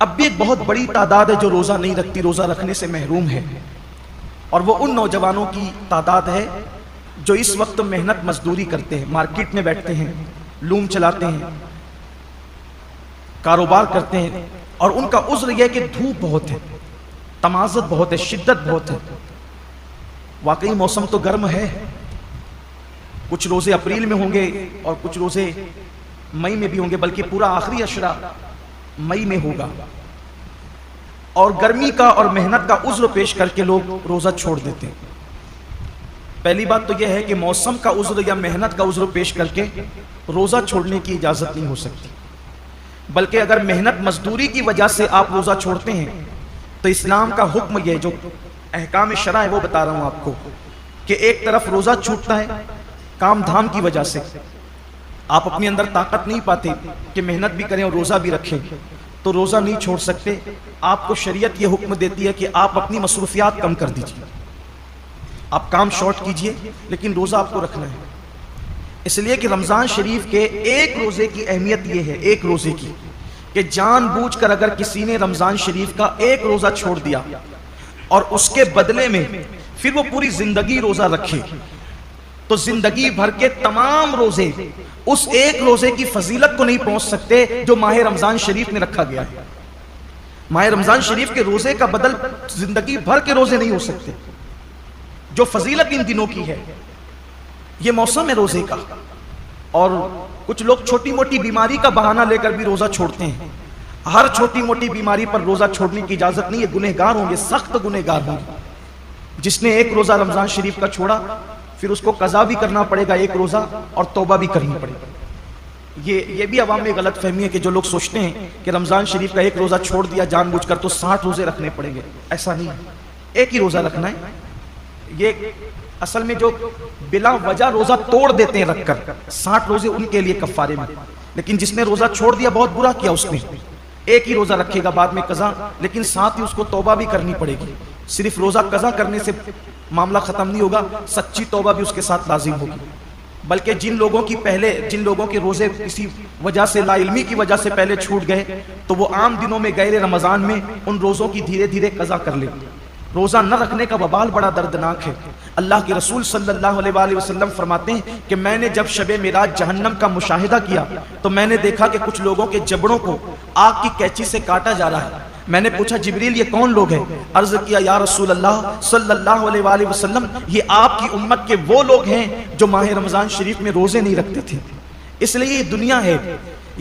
اب بھی ایک بہت بڑی تعداد ہے جو روزہ نہیں رکھتی، روزہ رکھنے سے محروم ہے، اور وہ ان نوجوانوں کی تعداد ہے جو اس وقت محنت مزدوری کرتے ہیں، مارکیٹ میں بیٹھتے ہیں، لوم چلاتے ہیں، کاروبار کرتے ہیں، اور ان کا عذر یہ ہے کہ دھوپ بہت ہے، تمازت بہت ہے، شدت بہت ہے۔ واقعی موسم تو گرم ہے، کچھ روزے اپریل میں ہوں گے اور کچھ روزے مئی میں بھی ہوں گے، بلکہ پورا آخری عشرہ مئی میں ہوگا، اور گرمی کا اور محنت کا عذر پیش کر کے لوگ روزہ چھوڑ دیتے ہیں۔ پہلی بات تو یہ ہے کہ موسم کا عذر یا محنت کا عذر پیش کر کے روزہ چھوڑنے کی اجازت نہیں ہو سکتی، بلکہ اگر محنت مزدوری کی وجہ سے آپ روزہ چھوڑتے ہیں تو اسلام کا حکم یہ جو احکام شرع ہے وہ بتا رہا ہوں آپ کو، کہ ایک طرف روزہ چھوٹتا ہے کام دھام کی وجہ سے، آپ اپنے اندر طاقت نہیں پاتے کہ محنت بھی کریں اور روزہ بھی رکھیں، تو روزہ نہیں چھوڑ سکتے۔ آپ کو شریعت یہ حکم دیتی ہے کہ آپ اپنی مصروفیات کم کر دیجیے، آپ کام شارٹ کیجئے، لیکن روزہ آپ کو رکھنا ہے۔ اس لیے کہ رمضان شریف کے ایک روزے کی اہمیت یہ ہے، ایک روزے کی، کہ جان بوجھ کر اگر کسی نے رمضان شریف کا ایک روزہ چھوڑ دیا اور اس کے بدلے میں پھر وہ پوری زندگی روزہ رکھے، تو زندگی بھر کے تمام روزے اس ایک روزے کی فضیلت کو نہیں پہنچ سکتے جو ماہ رمضان شریف میں رکھا گیا ہے۔ ماہ رمضان شریف کے روزے کا بدل زندگی بھر کے روزے نہیں ہو سکتے، جو فضیلت ان دنوں کی ہے۔ یہ موسم ہے روزے کا، اور کچھ لوگ چھوٹی موٹی بیماری کا بہانہ لے کر بھی روزہ چھوڑتے ہیں۔ ہر چھوٹی موٹی بیماری پر روزہ چھوڑنے کی اجازت نہیں ہے، گنہگار ہوں گے، سخت گنہگار ہوں گے۔ جس نے ایک روزہ رمضان شریف کا چھوڑا پھر اس کو قضا بھی کرنا پڑے گا ایک روزہ، اور توبہ بھی کرنی پڑے گا۔ یہ بھی عوام میں غلط فہمی ہے کہ جو لوگ سوچتے ہیں کہ رمضان شریف کا ایک روزہ چھوڑ دیا جان بوجھ کر تو 60 روزے رکھنے پڑیں گے، ایسا نہیں ہے، ایک ہی روزہ رکھنا ہے۔ یہ اصل میں جو بلا وجہ روزہ توڑ دیتے ہیں رکھ کر، 60 روزے ان کے لیے کفارے میں، لیکن جس نے روزہ چھوڑ دیا بہت برا کیا اس نے، ایک ہی روزہ رکھے گا بعد میں قضا، لیکن ساتھ ہی اس کو توبہ بھی کرنی پڑے گی۔ صرف روزہ قضا کرنے سے معاملہ ختم نہیں ہوگا، سچی توبہ بھی اس کے ساتھ لازم ہوگی۔ بلکہ جن لوگوں کے روزے کسی وجہ سے، لا علمی کی وجہ سے پہلے چھوٹ گئے، تو وہ عام دنوں میں غیر رمضان میں ان روزوں کی دھیرے دھیرے قضا کر لیں۔ روزہ نہ رکھنے کا وبال بڑا دردناک ہے۔ اللہ کے رسول صلی اللہ علیہ وآلہ وسلم فرماتے ہیں کہ میں نے جب شب معراج جہنم کا مشاہدہ کیا تو میں نے دیکھا کہ کچھ لوگوں کے جبڑوں کو آگ کی کینچی سے کاٹا جا رہا ہے۔ میں نے پوچھا جبریل یہ کون لوگ ہیں؟ عرض کیا یا رسول اللہ صلی اللہ علیہ وآلہ وسلم یہ آپ کی امت کے وہ لوگ ہیں جو ماہ رمضان شریف میں روزے نہیں رکھتے تھے۔ اس لیے یہ دنیا ہے،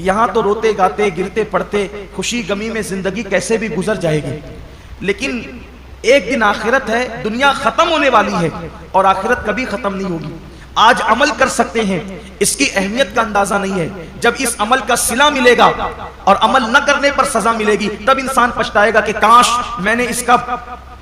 یہاں تو روتے گاتے گرتے پڑتے خوشی غمی میں زندگی کیسے بھی گزر جائے گی، لیکن ایک دن آخرت ہے، دنیا ختم ہونے والی ہے اور آخرت کبھی ختم نہیں ہوگی۔ آج عمل کر سکتے ہیں، اس کی اہمیت کا اندازہ نہیں ہے، جب اس عمل کا صلہ ملے گا اور عمل نہ کرنے پر سزا ملے گی تب انسان پچھتائے گا کہ کاش میں نے اس کا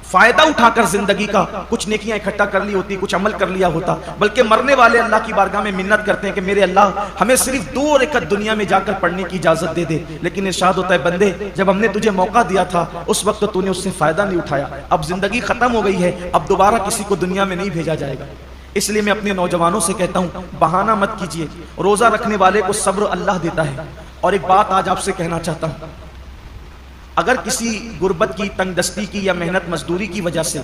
فائدہ اٹھا کر زندگی کا کچھ نیکیاں اکٹھا کر لی ہوتی، کچھ عمل کر لیا ہوتا۔ بلکہ مرنے والے اللہ کی بارگاہ میں منت کرتے ہیں کہ میرے اللہ ہمیں صرف 2 رکعت دنیا میں جا کر پڑھنے کی اجازت دے دے، لیکن ارشاد ہوتا ہے بندے جب ہم نے تجھے موقع دیا تھا اس وقت تو نے اس سے فائدہ نہیں اٹھایا، اب زندگی ختم ہو گئی ہے، اب دوبارہ کسی کو دنیا میں نہیں بھیجا جائے گا۔ اس لیے میں اپنے نوجوانوں سے کہتا ہوں بہانہ مت کیجیے، روزہ رکھنے والے کو صبر اللہ دیتا ہے۔ اور ایک بات آج آپ سے کہنا چاہتا ہوں، اگر کسی غربت کی، تنگ دستی کی یا محنت مزدوری کی وجہ سے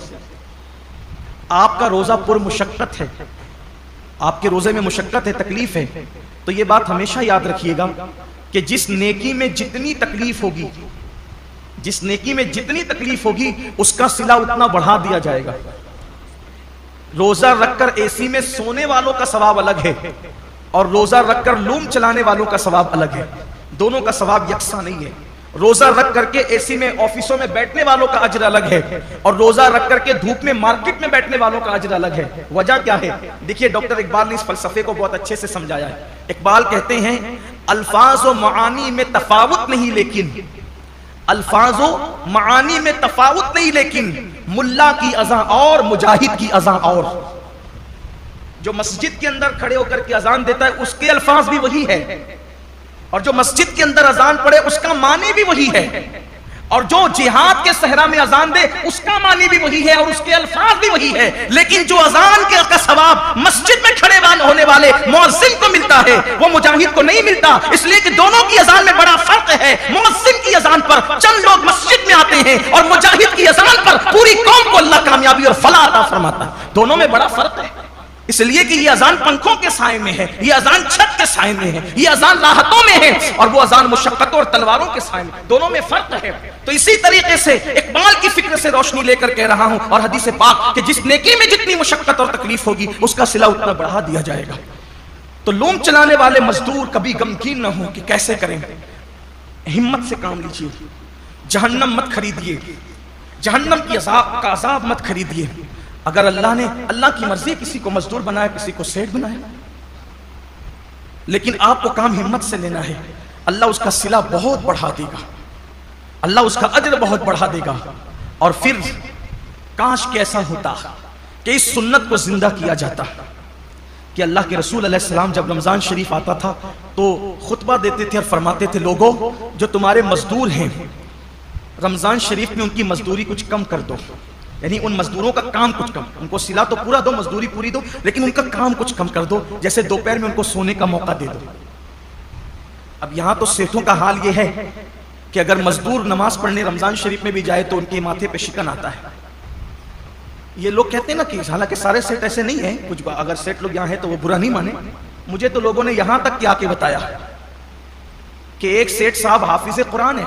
آپ کا روزہ پر مشقت ہے، آپ کے روزے میں مشقت ہے، تکلیف ہے، تو یہ بات ہمیشہ یاد رکھیے گا کہ جس نیکی میں جتنی تکلیف ہوگی، جس نیکی میں جتنی تکلیف ہوگی اس کا صلہ اتنا بڑھا دیا جائے گا۔ روزہ رکھ کر اے سی میں سونے والوں کا ثواب الگ ہے اور روزہ رکھ کر لوم چلانے والوں کا ثواب الگ ہے، دونوں کا ثواب یکساں نہیں ہے۔ روزہ رکھ کر کے اے سی میں آفسوں میں بیٹھنے والوں کا اجر الگ ہے اور روزہ رکھ کر کے دھوپ میں مارکیٹ میں بیٹھنے والوں کا اجر الگ ہے۔ وجہ کیا ہے؟ دیکھیے ڈاکٹر اقبال نے اس فلسفے کو بہت اچھے سے سمجھایا ہے۔ اقبال کہتے ہیں الفاظ و معانی میں تفاوت نہیں لیکن، الفاظ و معانی میں تفاوت نہیں لیکن ملا کی اذان اور مجاہد کی اذان اور۔ جو مسجد کے اندر کھڑے ہو کر کے اذان دیتا ہے اس کے الفاظ بھی وہی ہے، اور جو مسجد کے اندر اذان پڑے اس کا معنی بھی وہی ہے، اور جو جہاد کے صحرا میں اذان دے اس کا معنی بھی وہی ہے اور اس کے الفاظ بھی وہی ہے، لیکن جو اذان کا ثواب مسجد میں کھڑے ہونے والے مؤذن کو ملتا ہے وہ مجاہد کو نہیں ملتا، اس لیے کہ دونوں کی اذان میں بڑا فرق ہے۔ مؤذن کی اذان پر چند لوگ مسجد میں آتے ہیں اور مجاہد کی اذان پر پوری قوم کو اللہ کامیابی اور فلاح عطا فرماتا ہے. دونوں میں بڑا فرق ہے، اس لیے کہ یہ اذان پنکھوں کے سائے میں ہے، یہ اذان چھت کے سائے میں ہے، یہ اذان راحتوں میں ہے، اور وہ اذان مشقتوں اور تلواروں کے سائے میں. دونوں میں فرق ہے. تو اسی طریقے سے اقبال کی فکر سے روشنی لے کر کہہ رہا ہوں، اور حدیث پاک کہ جس نیکی میں جتنی مشقت اور تکلیف ہوگی اس کا صلہ اتنا بڑھا دیا جائے گا. تو لوم چلانے والے مزدور کبھی غمگین نہ ہوں کہ کیسے کریں. ہمت سے کام لیجیے، جہنم مت خریدیے، جہنم کی کا عذاب مت خریدیے. اگر اللہ کی مرضی کسی کو مزدور بنایا، کسی کو سیٹ بنایا، لیکن آپ کو کام ہمت سے لینا ہے. اللہ اس کا صلہ بہت بڑھا دے گا، اللہ اس کا اجر بہت بڑھا دے گا. اور پھر کاش کیسا ہوتا کہ اس سنت کو زندہ کیا جاتا کہ اللہ کے رسول علیہ السلام جب رمضان شریف آتا تھا تو خطبہ دیتے تھے اور فرماتے تھے، لوگوں جو تمہارے مزدور ہیں رمضان شریف میں ان کی مزدوری کچھ کم کر دو. یعنی ان مزدوروں کا کام کچھ کم، ان کو صلہ تو پورا دو، مزدوری پوری دو، لیکن ان کا کام کچھ کم کر دو. جیسے دوپہر میں ان کو سونے کا موقع دے دو. اب یہاں تو سیٹھوں کا حال یہ ہے کہ اگر مزدور نماز پڑھنے رمضان شریف میں بھی جائے تو ان کے ماتھے پہ شکن آتا ہے. یہ لوگ کہتے ہیں نا کہ حالانکہ سارے سیٹ ایسے نہیں ہیں، کچھ اگر سیٹ لوگ یہاں ہیں تو وہ برا نہیں مانے. مجھے تو لوگوں نے یہاں تک کیا کے بتایا کہ ایک سیٹ صاحب حافظ قرآن ہے.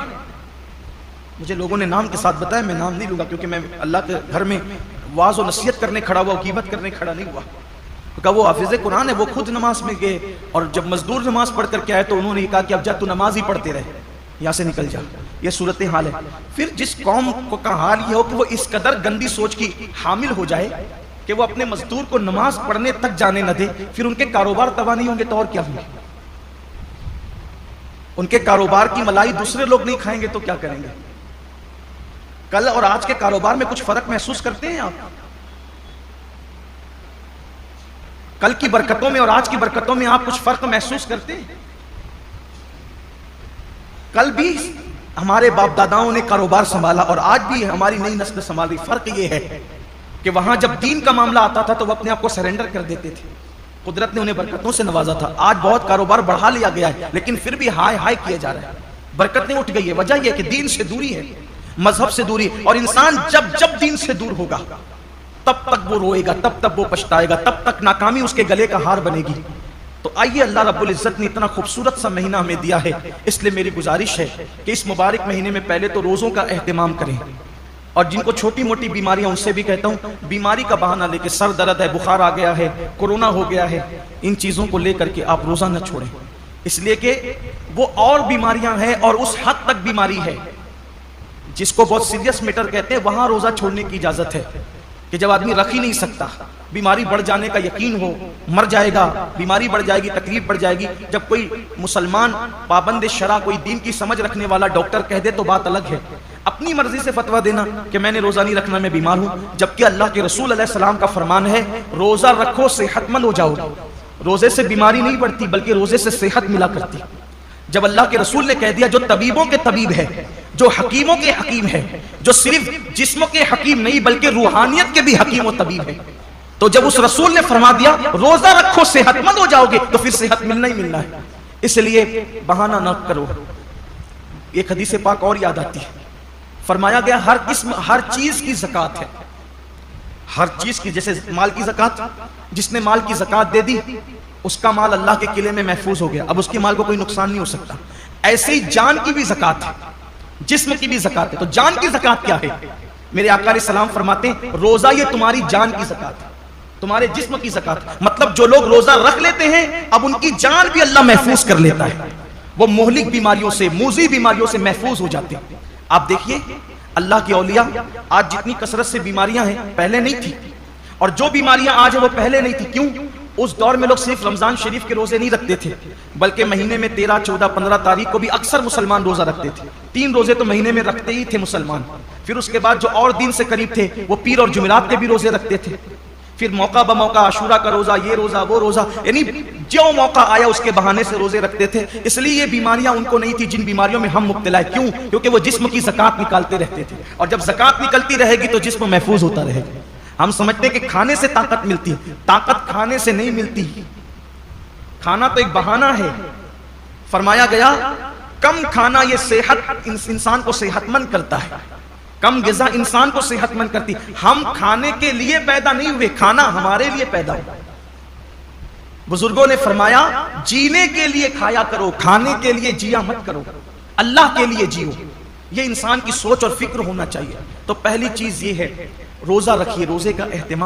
مجھے لوگوں نے نام کے ساتھ بتایا، میں نام نہیں لوں گا کیونکہ میں اللہ کے گھر میں واعظ و نصیحت کرنے کھڑا ہوا، غیبت کرنے کھڑا نہیں ہوا. کہا وہ حافظ قرآن ہے، وہ خود نماز میں گئے اور جب مزدور نماز پڑھ کر کے آئے تو انہوں نے کہا کہ اب جا تو نماز ہی پڑھتے رہے، یہاں سے نکل جا. یہ صورتحال ہے. پھر جس قوم کو کا حال یہ ہو کہ وہ اس قدر گندی سوچ کی حامل ہو جائے کہ وہ اپنے مزدور کو نماز پڑھنے تک جانے نہ دے، پھر ان کے کاروبار تباہ نہیں ہوں گے تو اور کیا ہوں گے؟ ان کے کاروبار کی ملائی دوسرے لوگ نہیں کھائیں گے تو کیا کریں گے؟ کل اور آج کے کاروبار میں کچھ فرق محسوس کرتے ہیں آپ؟ کل کی برکتوں میں اور آج کی برکتوں میں آپ کچھ فرق محسوس کرتے ہیں؟ کل بھی ہمارے باپ داداؤں نے کاروبار سنبھالا اور آج بھی ہماری نئی نسل سنبھال رہی. فرق یہ ہے کہ وہاں جب دین کا معاملہ آتا تھا تو وہ اپنے آپ کو سرنڈر کر دیتے تھے. قدرت نے انہیں برکتوں سے نوازا تھا. آج بہت کاروبار بڑھا لیا گیا ہے لیکن پھر بھی ہائے ہائے کیا جا رہا ہے. برکتیں اٹھ گئی ہے. وجہ یہ کہ دین سے دوری ہے، مذہب سے دوری. اور انسان جب دین سے دور ہوگا تب تک وہ روئے گا، تب تک وہ پچھتائے گا، تب تک ناکامی اس کے گلے کا ہار بنے گی. تو آئیے، اللہ رب العزت نے اتنا خوبصورت سا مہینہ ہمیں دیا ہے، اس لیے میری گزارش ہے کہ اس مبارک مہینے میں پہلے تو روزوں کا اہتمام کریں. اور جن کو چھوٹی موٹی بیماریاں ان سے بھی کہتا ہوں، بیماری کا بہانہ لے کے سر درد ہے، بخار آ گیا ہے، کورونا ہو گیا ہے، ان چیزوں کو لے کر کے آپ روزہ نہ چھوڑیں. اس لیے کہ وہ اور بیماریاں ہیں اور اس حد تک بیماری ہے جس کو بہت سیریس میٹر کہتے ہیں، وہاں روزہ چھوڑنے کی اجازت ہے کہ جب آدمی رکھ ہی نہیں سکتا، بیماری بڑھ جانے کا یقین ہو، مر جائے گا، بیماری بڑھ جائے گی، تکلیف بڑھ جائے گی. جب کوئی مسلمان پابند شرع، کوئی دین کی سمجھ رکھنے والا ڈاکٹر کہہ دے تو بات الگ ہے. اپنی مرضی سے فتویٰ دینا کہ میں نے روزہ نہیں رکھنا، میں بیمار ہوں، جبکہ اللہ کے رسول علیہ السلام کا فرمان ہے روزہ رکھو صحت مند ہو جاؤ. روزے سے بیماری نہیں بڑھتی بلکہ روزے سے صحت ملا کرتی. جب اللہ کے رسول نے کہہ دیا جو طبیبوں کے طبیب ہے، جو حکیموں کے حکیم ہے، جو صرف جسموں کے حکیم نہیں بلکہ روحانیت کے بھی حکیم و طبیب ہے، تو جب اس رسول نے فرما دیا روزہ رکھو صحت مند ہو جاؤ گے تو پھر صحت ملنا ہی ملنا ہے. اس لیے بہانہ نہ کرو. ایک حدیث پاک اور یاد آتی ہے، فرمایا گیا ہر قسم ہر چیز کی زکوٰۃ ہے. ہر چیز کی، جیسے مال کی زکوٰۃ، جس نے مال کی زکوٰۃ دے دی اس کا مال اللہ کے قلعے میں محفوظ ہو گیا، اب اس کے مال کو کوئی نقصان نہیں ہو سکتا. ایسے ہی جان کی بھی زکوٰۃ ہے، جسم کی بھی زکوٰۃ ہے. تو جان کی زکوٰۃ کیا ہے؟ میرے آقا علیہ السلام فرماتے ہیں روزہ یہ تمہاری جان کی زکوٰۃ ہے، تمہارے جسم کی زکوٰۃ. مطلب جو لوگ روزہ رکھ لیتے ہیں اب ان کی جان بھی اللہ محفوظ کر لیتا ہے، وہ مہلک بیماریوں سے، موذی بیماریوں سے محفوظ ہو جاتے ہیں. آپ دیکھیے اللہ کی اولیاء، آج جتنی کثرت سے بیماریاں ہیں پہلے نہیں تھی، اور جو بیماریاں آج ہیں وہ پہلے نہیں تھی. کیوں؟ اس دور میں لوگ صرف رمضان شریف کے روزے نہیں رکھتے تھے بلکہ مہینے میں 13، 14، 15 تاریخ کو بھی اکثر مسلمان روزہ رکھتے تھے. 3 روزے تو مہینے میں رکھتے ہی تھے مسلمان. پھر اس کے بعد جو اور دین سے قریب تھے وہ پیر اور جمعرات کے بھی روزے رکھتے تھے. پھر موقع بموقع عاشورہ کا روزہ، یہ روزہ، وہ روزہ، یعنی جو موقع آیا اس کے بہانے سے روزے رکھتے تھے. اس لیے یہ بیماریاں ان کو نہیں تھی جن بیماریوں میں ہم مبتلا ہیں. کیوں؟ کیونکہ وہ جسم کی زکوٰۃ نکالتے رہتے تھے، اور جب زکوٰۃ نکلتی رہے گی تو جسم محفوظ ہوتا رہے گا. ہم سمجھتے ہیں کہ کھانے سے طاقت ملتی ہے، طاقت کھانے سے نہیں ملتی. کھانا تو ایک بہانہ ہے. فرمایا گیا کم کھانا یہ صحت انسان کو صحت مند کرتا ہے، کم غذا انسان کو صحت مند کرتی. ہم کھانے کے لیے پیدا نہیں ہوئے، کھانا ہمارے لیے پیدا ہوا. بزرگوں نے فرمایا جینے کے لیے کھایا کرو، کھانے کے لیے جیا مت کرو، اللہ کے لیے جیو. یہ انسان کی سوچ اور فکر ہونا چاہیے. تو پہلی چیز یہ ہے روزہ رکھیے، روزے کا اہتمام